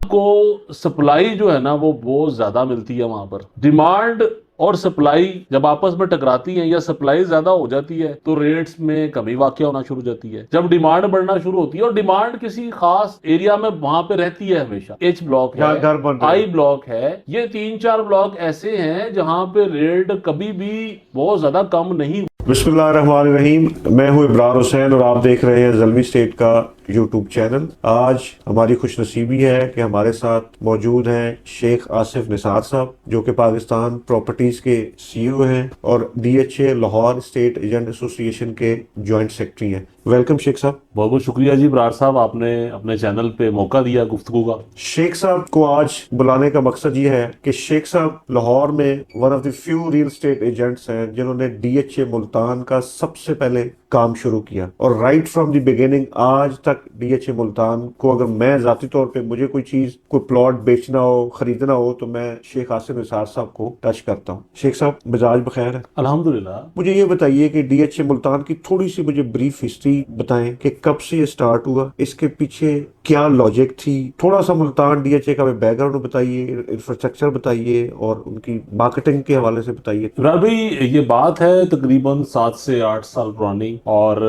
को सप्लाई जो है ना वो बहुत ज्यादा मिलती है वहां पर। डिमांड और सप्लाई जब आपस में टकराती हैं या सप्लाई ज्यादा हो जाती है तो रेट्स में कमी वाकई होना शुरू हो जाती है। जब डिमांड बढ़ना शुरू होती है और डिमांड किसी खास एरिया में वहां पे रहती है हमेशा, एच ब्लॉक है, जहाँ घर बन रहे आई हैं। ब्लॉक है, ये तीन चार ब्लॉक ऐसे हैं जहां पे रेट कभी भी बहुत ज्यादा कम नहीं। बिस्मिल्लाहिर्रहमानिर्रहीम। मैं हूँ इब्रार हुसैन और आप देख रहे हैं ज़ल्मी स्टेट का यूट्यूब चैनल। आज हमारी खुशनसीबी है कि हमारे साथ मौजूद हैं शेख आसिफ निसार साहब, जो कि पाकिस्तान प्रॉपर्टीज के सीईओ हैं और DHA Lahore state agent association के जॉइंट सेक्रेटरी हैं। वेलकम शेख साहब। बहुत बहुत शुक्रिया जी बरार साहब, आपने अपने चैनल पे मौका दिया गुफ्तगू का। शेख साहब को आज बुलाने का मकसद ये है कि शेख साहब लाहौर में one of the few real estate agents हैं जिन्होंने डीएचए मुल्तान का सबसे पहले काम शुरू किया और राइट फ्रॉम द बिगिनिंग आज तक डीएचए मुल्तान को, अगर मैं जाती तौर पे मुझे कोई चीज, कोई प्लॉट बेचना हो, खरीदना हो, तो मैं शेख आसिफ निसार साहब को टच करता हूँ। शेख साहब मिजाज बखैर है? अल्हम्दुलिल्लाह। मुझे ये बताइए कि डीएचए मुल्तान की थोड़ी सी मुझे ब्रीफ हिस्ट्री बताएं कि कब से ये स्टार्ट हुआ, इसके पीछे क्या लॉजिक थी, थोड़ा सा मुल्तान डीएचए का बैकग्राउंड बताइए, इंफ्रास्ट्रक्चर बताइए और उनकी मार्केटिंग के हवाले से बताइए। इमरान भाई, ये बात है तकरीबन 7 से 8 साल पुरानी, और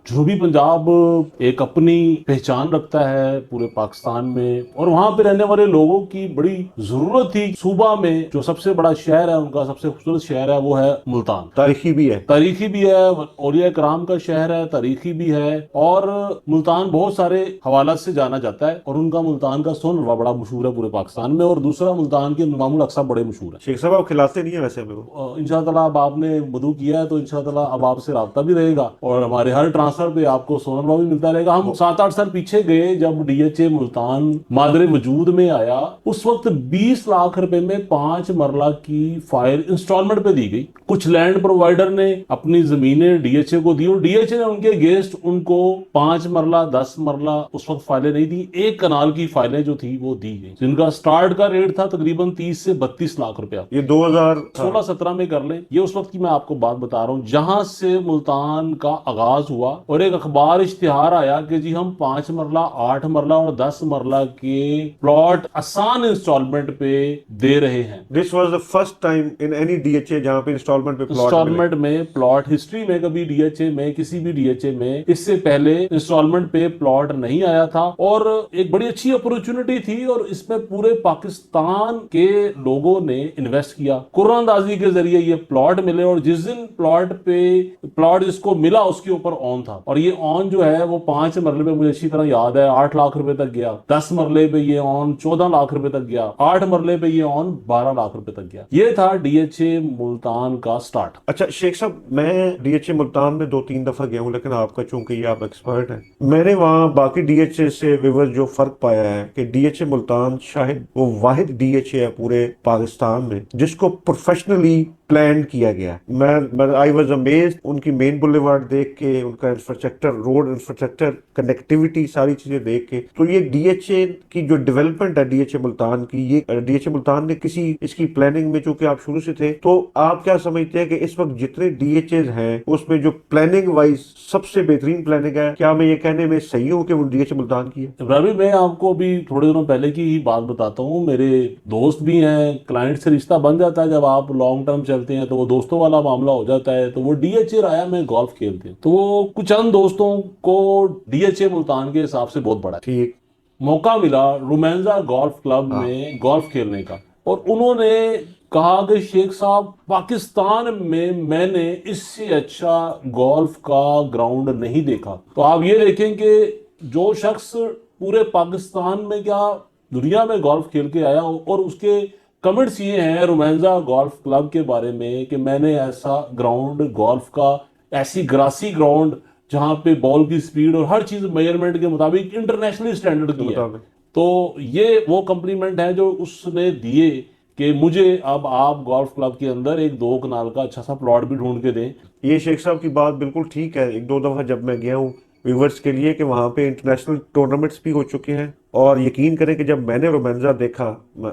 जनूबी पंजाब एक अपनी पहचान रखता है पूरे पाकिस्तान में, और वहां पे रहने वाले लोगों की बड़ी जरूरत थी। सूबा में जो सबसे बड़ा शहर है, उनका सबसे खूबसूरत शहर है, वो है मुल्तान। तारीखी भी है। तारीखी भी है, औलिया कराम का शहर है, तारीखी भी है, और मुल्तान बहुत सारे हवालात से जाना जाता है। और उनका मुल्तान का सोन बड़ा मशहूर है पूरे पाकिस्तान में, और दूसरा मुल्तान के इमामुल अक्सा बड़े मशहूर है। शेख साहब आप खिलाते नहीं है वैसे मेरे को। इंशाअल्लाह अब आपने वदू किया है तो इंशाअल्लाह अब आपसे राब्ता भी रहेगा, और हमारे हर ट्रांसफर पे आपको सोना भी मिलता रहेगा। हम 7-8 साल पीछे गए जब डीएचए मुल्तान मादरे वजूद में आया, उस वक्त 20 लाख रुपए में 5 मरला की फाइल इंस्टॉलमेंट पे दी गई। कुछ लैंड प्रोवाइडर ने अपनी जमीनें डीएचए को दी और डीएचए ने उनके अगेंस्ट उनको 5 मरला 10 मरला उस वक्त फाइलें नहीं दी, एक कनाल की फाइलें जो थी वो दी गई, जिनका स्टार्ट का रेट था तकरीबन 30 से 32 लाख रुपया। ये 2016-17 में कर लें। ये उस वक्त की मैं आपको बात बता रहा हूँ जहां से मुल्तान का आगाज हुआ, और एक अखबार इश्तिहार आया कि जी हम 5 मरला 8 मरला और 10 मरला के प्लॉट आसान इंस्टॉलमेंट पे दे रहे हैं। This was the first time in any DHA जहां पे इंस्टॉलमेंट पे प्लॉट इंस्टॉलमेंट में प्लॉट हिस्ट्री में कभी डीएचए में, किसी भी डीएचए में इससे पहले इंस्टॉलमेंट पे प्लॉट नहीं आया था, और एक बड़ी अच्छी अपॉर्चुनिटी थी, और इसमें पूरे पाकिस्तान के लोगों ने इन्वेस्ट किया। कुरानंदाजी के जरिए ये प्लॉट मिले, और जिस दिन प्लॉट जिसको मिला उसके ऊपर ऑन था, और ये ऑन जो है वो 5 मरले पे मुझे अच्छी तरह याद है 8 लाख रुपए तक गया, 10 मरले पे ये ऑन 14 लाख रुपए तक गया, 8 मरले पे ये ऑन 12 लाख रुपए तक गया। ये था डीएचए मुल्तान का स्टार्ट। अच्छा शेख साहब, मैं डीएचए मुल्तान में 2-3 दफा गया हूँ, लेकिन आपका चूंकि ये आप एक्सपर्ट हैं, मैंने वहाँ बाकी डीएचए से विवर जो फर्क पाया है कि डीएचए मुल्तान शायद वो वाहिद डीएचए है पूरे पाकिस्तान में जिसको प्रोफेशनली प्लान किया गया। मैं आई वाज अमेज्ड उनकी मेन बुलेवार्ड देख के, उनका इंफ्रास्ट्रक्चर, रोड इंफ्रास्ट्रक्चर, कनेक्टिविटी, सारी चीजें देख के। तो ये डीएचए की जो डेवलपमेंट है डीएचए मुल्तान की, ये डीएचए मुल्तान ने किसी इसकी प्लानिंग में, चूंकि आप शुरू से थे, तो आप क्या समझते हैं कि इस वक्त जितने डीएचए हैं उसमें जो प्लानिंग वाइज सबसे बेहतरीन प्लानिंग है? क्या मैं ये कहने में सही हूँ कि वो डीएचए मुल्तान की है? रवि, मैं आपको अभी थोड़े दिनों पहले की ही बात बताता हूँ। मेरे दोस्त भी हैं, क्लाइंट से रिश्ता बन जाता है जब आप लॉन्ग टर्म चलते हैं, तो वो दोस्तों वाला मामला हो जाता है। तो वो डीएचए राया में गोल्फ खेलते हैं, तो वो कुछ चंद दोस्तों को डीएचए मुल्तान के हिसाब से बहुत बड़ा ठीक। मौका मिला रोमांजा गोल्फ क्लब में गोल्फ खेलने का, और उन्होंने कहा कि शेख साहब, पाकिस्तान में मैंने इससे अच्छा गोल्फ का ग्राउंड नहीं देखा। तो आप ये देखें कि जो शख्स पूरे पाकिस्तान में, क्या दुनिया में गोल्फ खेल के आया हो, और उसके कमेंट्स ये हैं रोमांजा गोल्फ क्लब के बारे में कि मैंने ऐसा ग्राउंड गोल्फ का, ऐसी ग्रासी ग्राउंड जहां पे बॉल की स्पीड और हर चीज मेजरमेंट के मुताबिक इंटरनेशनल स्टैंडर्ड की है। तो ये वो कम्प्लीमेंट है जो उसने दिए कि मुझे अब आप गोल्फ क्लब के अंदर एक 2 कनाल का अच्छा सा प्लॉट भी ढूंढ के दें। ये शेख साहब की बात बिल्कुल ठीक है। 1-2 दफा जब मैं गया हूँ व्यूवर्स के लिए कि वहाँ पे इंटरनेशनल टूर्नामेंट्स भी हो चुके हैं, और यकीन करें कि जब मैंने रोमांजा देखा,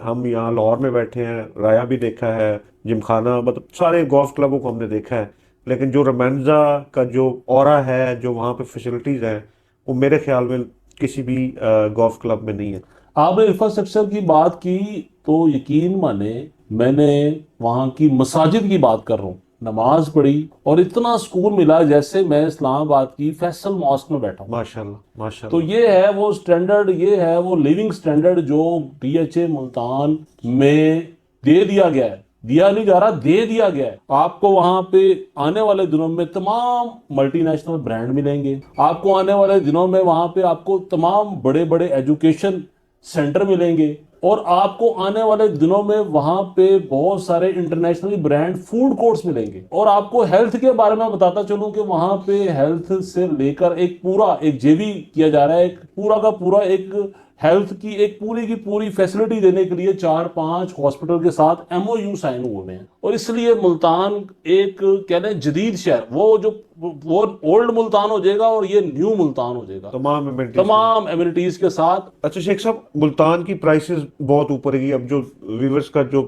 हम यहाँ लाहौर में बैठे हैं, राया भी देखा है, जिमखाना, मतलब सारे गोल्फ क्लबों को हमने देखा है, लेकिन जो रोमांजा का जो ऑरा है, जो वहाँ पे फैसिलिटीज हैं, वो मेरे ख्याल में किसी भी गोल्फ क्लब में नहीं है। आपने इंफ्रास्ट्रक्चर की बात की तो यकीन माने मैंने वहां की मसाजिद की बात कर रहा हूँ, नमाज पढ़ी और इतना सुकून मिला जैसे मैं इस्लामाबाद की फैसल मॉस्क में बैठा हूँ। माशाल्लाह तो माशाल्लाह। ये है वो स्टैंडर्ड, ये है वो लिविंग स्टैंडर्ड जो डीएचए मुल्तान में दे दिया गया है। दिया नहीं जा रहा, दे दिया गया है। आपको वहां पे आने वाले दिनों में तमाम मल्टीनेशनल ब्रांड मिलेंगे। आपको आने वाले दिनों में वहां पे आपको तमाम बड़े बड़े एजुकेशन सेंटर मिलेंगे। और आपको आने वाले दिनों में वहां पे बहुत सारे इंटरनेशनल ब्रांड फूड कोर्ट्स मिलेंगे। और आपको हेल्थ के बारे में बताता चलूं कि वहां पे हेल्थ से लेकर एक पूरा एक जेवी किया जा रहा है, एक पूरा का पूरा एक हेल्थ की पूरी फैसिलिटी देने के लिए 4-5 हॉस्पिटल के साथ एमओयू साइन हुए हैं। और इसलिए मुल्तान एक कह लें जदीद शहर, वो ओल्ड मुल्तान हो जाएगा और ये न्यू मुल्तान हो जाएगा, तमाम amenities के साथ। तमाम एमिनिटीज के साथ। अच्छा शेख साहब, मुल्तान की प्राइसेस बहुत ऊपर है। अब जो व्यूवर्स का जो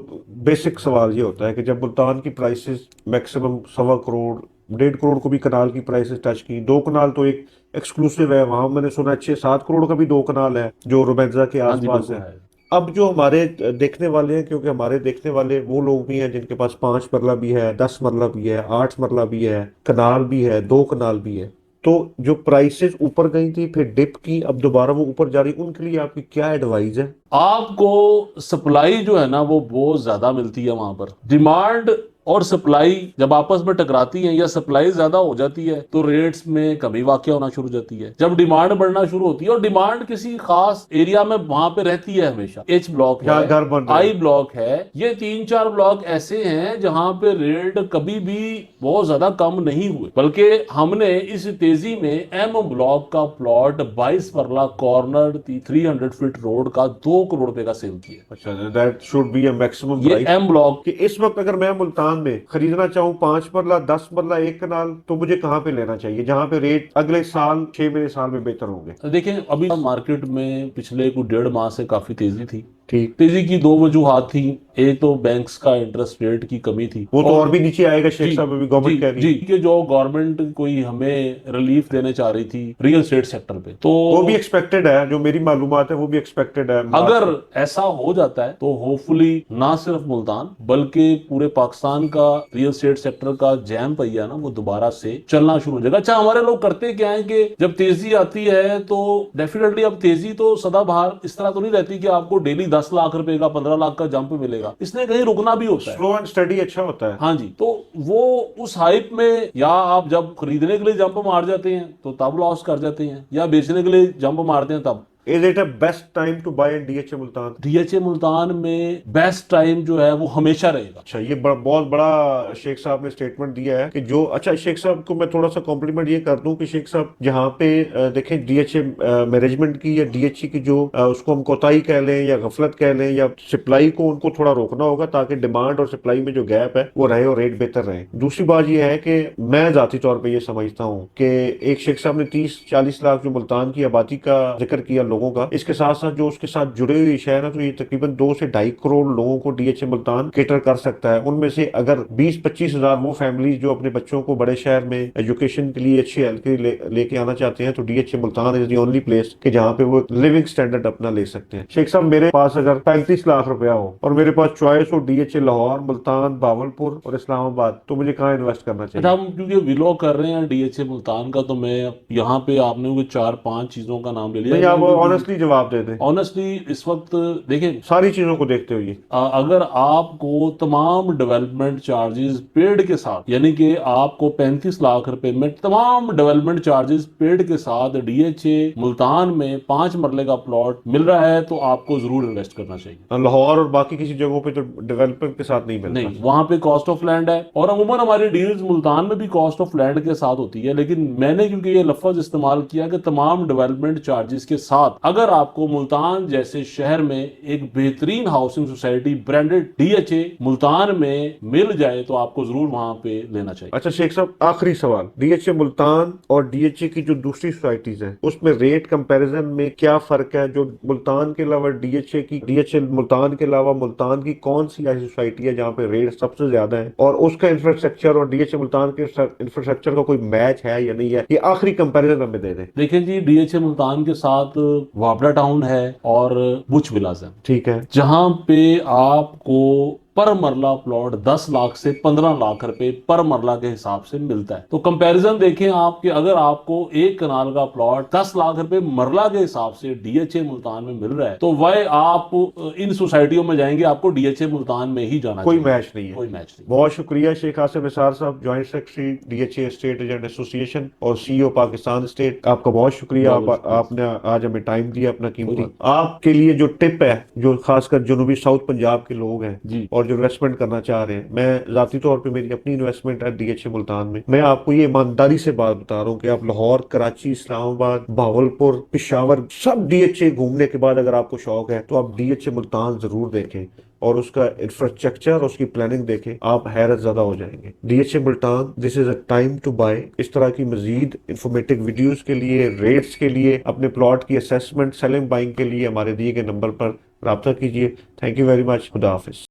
बेसिक सवाल ये होता है कि जब मुल्तान की प्राइसेस मैक्सिमम 1.25 करोड़ 1.5 करोड़ को भी कनाल की प्राइसेस टच की, 2 कनाल तो एक एक्सक्लूसिव है, वहां मैंने सुना 6-7 करोड़ का भी 2 कनाल है जो रुमेंजा के हाँ जी आसपास बिल्कुल है। है। अब जो हमारे देखने वाले हैं, क्योंकि हमारे देखने वाले वो लोग भी हैं जिनके पास 5 मरला भी है, 10 मरला भी है, 8 मरला भी है, कनाल भी है, 2 कनाल भी है। तो जो प्राइसेस ऊपर गई थी फिर डिप की, अब दोबारा वो ऊपर जा रही, उनके लिए आपकी क्या एडवाइस है? आपको सप्लाई जो है ना वो बहुत ज्यादा मिलती है वहां पर। डिमांड और सप्लाई जब आपस में टकराती हैं या सप्लाई ज्यादा हो जाती है तो रेट्स में कमी वाकया होना शुरू हो जाती है। जब डिमांड बढ़ना शुरू होती है और डिमांड किसी खास एरिया में वहां पे रहती है हमेशा, एच ब्लॉक जहाँ है, घर बन रहे आई हैं। ब्लॉक है, ये 3-4 ब्लॉक ऐसे हैं जहां पे रेट कभी भी बहुत ज्यादा कम नहीं हुए। बल्कि हमने इस तेजी में एम ब्लॉक का प्लॉट 22 मरला कॉर्नर 300 फीट रोड का 2 करोड़ रुपए का सेल किया। अच्छा, that should be a maximum ये प्राइस। M block. कि इस वक्त अगर मैं मुल्तान में खरीदना चाहूँ 5 मरला 10 मरला 1 कनाल, तो मुझे कहाँ पे लेना चाहिए जहां पे रेट अगले साल 6 महीने साल में बेहतर होंगे? देखें अभी मार्केट में पिछले कुछ 1.5 माह से काफी तेजी थी। ठीक। तेजी की दो वजूहात थी। एक तो बैंक्स का इंटरेस्ट रेट की कमी थी वो तो और भी नीचे आएगा शेख जी साहब, अभी जी गवर्नमेंट कह रही जी है। कि जो गवर्नमेंट कोई हमें रिलीफ देने चाह रही थी रियल एस्टेट सेक्टर पे, तो वो भी एक्सपेक्टेड है, जो मेरी मालूमात है वो भी एक्सपेक्टेड है मार्च अगर में। ऐसा हो जाता है तो होपफुली ना सिर्फ मुल्तान बल्कि पूरे पाकिस्तान का रियल एस्टेट सेक्टर का जैम पहिया ना वो दोबारा से चलना शुरू हो जाएगा। अच्छा, हमारे लोग करते क्या है कि जब तेजी आती है तो डेफिनेटली, अब तेजी तो सदाबहार इस तरह तो नहीं रहती कि आपको डेली 10 लाख रुपए का 15 लाख का जंप मिलेगा, इसने कहीं रुकना भी होता है। स्लो एंड स्टडी अच्छा होता है। हाँ जी, तो वो उस हाइप में या आप जब खरीदने के लिए जंप मार जाते हैं तो तब लॉस कर जाते हैं, या बेचने के लिए जंप मारते हैं तब। Is it a best time to buy in DHA Multan? DHA Multan में बेस्ट टाइम जो है वो हमेशा रहेगा। अच्छा, ये बहुत बड़ा शेख साहब ने स्टेटमेंट दिया है कि जो, अच्छा शेख साहब को मैं थोड़ा सा कॉम्प्लीमेंट ये कर दूं कि शेख साहब जहाँ पे देखें डीएचए मैनेजमेंट की या डीएचए की जो उसको हम कोताही कह लें या गफलत कह लें या सप्लाई को उनको थोड़ा रोकना होगा ताकि डिमांड और सप्लाई में जो गैप है वो रहे और रेट बेहतर रहे। दूसरी बात ये है कि मैं जाती तौर पर ये समझता हूँ कि एक शेख साहब ने 30-40 लाख जो मुल्तान की आबादी का जिक्र किया लोगों का, इसके साथ साथ जो उसके साथ जुड़े हुए शहर है, तो ये तकरीबन 2 से 2.5 करोड़ लोगों को डीएचए मुल्तान केटर कर सकता है। उनमें से अगर 20-25 हजार वो फैमिलीज जो अपने बच्चों को बड़े शहर में एजुकेशन के लिए अच्छी हेल्थ के लिए लेके आना चाहते हैं, तो DHA Multan is the only place कि जहाँ पे वो लिविंग स्टैंडर्ड अपना ले सकते हैं। शेख साहब, मेरे पास अगर 35 लाख रुपया हो और मेरे पास चॉइस हो डीएचए लाहौर, मुल्तान, भावलपुर और इस्लामाबाद, तो मुझे कहाँ इन्वेस्ट करना अच्छा, चाहिए? हम क्योंकि विलो कर रहे हैं डीएचए मुल्तान का तो मैं यहाँ पे आपने वो 4-5 चीजों का नाम ले लिया। नहीं, आप ऑनेस्टली जवाब दे दें, ऑनेस्टली इस वक्त देखें, सारी चीजों को देखते हुए। अगर आपको तमाम डेवलपमेंट चार्जेस पेड के साथ, यानी कि आपको 35 लाख रुपए में तमाम डेवलपमेंट चार्जेस पेड के साथ डीएचए मुल्तान में 5 मरले का प्लॉट मिल रहा है तो आपको जरूर इन्वेस्ट करना चाहिए। लाहौर और बाकी किसी जगहों पे तो डेवलपर के साथ नहीं मिलता। नहीं, वहां पे कॉस्ट ऑफ लैंड है और अमूमन हमारी डील्स मुल्तान में भी कॉस्ट ऑफ लैंड के साथ होती है, लेकिन मैंने क्योंकि ये लफ्ज इस्तेमाल किया कि तमाम डेवलपमेंट चार्जेस के साथ अगर आपको मुल्तान जैसे शहर में एक बेहतरीन housing society branded DHA Multan में मिल जाए तो आपको जरूर वहां पे लेना चाहिए। अच्छा शेख साहब, आखिरी सवाल, डीएचए मुल्तान और डीएचए की जो दूसरी सोसाइटीज हैं उसमें रेट कंपैरिजन में क्या फर्क है? जो मुल्तान के अलावा डीएचए मुल्तान के अलावा मुल्तान की कौन सी ऐसी सोसाइटी है जहाँ पे रेट सबसे ज्यादा है, और उसका इंफ्रास्ट्रक्चर और डीएचए मुल्तान के इंफ्रास्ट्रक्चर का कोई मैच है या नहीं है? ये आखिरी कंपैरिजन हमें दे दें। देखें जी, डीएचए मुल्तान के साथ वापडा टाउन है और बुच विलास है, ठीक है। जहां पे आपको पर मरला प्लॉट 10 लाख से 15 लाख रुपए पर मरला के हिसाब से मिलता है। तो कंपैरिजन देखें आप कि अगर आपको 1 कनाल का प्लॉट 10 लाख रुपए मरला के हिसाब से डीएचए मुल्तान में मिल रहा है, तो वह आप इन सोसाइटियों में जाएंगे, आपको डीएचए मुल्तान में ही जाना कोई चाहिए। मैच नहीं है। कोई मैच नहीं। बहुत शुक्रिया शेख आसिफ निसार साहब, joint secretary DHA state agent association और सीईओ पाकिस्तान स्टेट। आपका बहुत शुक्रिया, आपने आज हमें टाइम दिया अपना कीमती। आपके लिए जो टिप है, जो खासकर जनूबी साउथ पंजाब के लोग हैं जी। और जो इन्वेस्टमेंट करना चाह रहे हैं, मैं जाती तौर पे मेरी अपनी इन्वेस्टमेंट है डीएचए मुल्तान में, मैं आपको ये ईमानदारी से बात बता रहा हूँ कि आप लाहौर, कराची, इस्लामाबाद, भावलपुर, पिशावर सब डीएचए घूमने के बाद अगर आपको शौक है तो आप डीएचए मुल्तान जरूर देखें और उसका इंफ्रास्ट्रक्चर और उसकी प्लानिंग देखें, आप हैरत ज़्यादा हो जाएंगे। DHA Multan, this is a time to buy. इस तरह की मजीद इंफॉर्मेटिव वीडियोस के लिए, रेट्स के लिए, अपने प्लॉट की असेसमेंट, सेलिंग, बाइंग के लिए हमारे दिए गए नंबर पर रब्ता कीजिए। Thank you very much. खुदा हाफिज।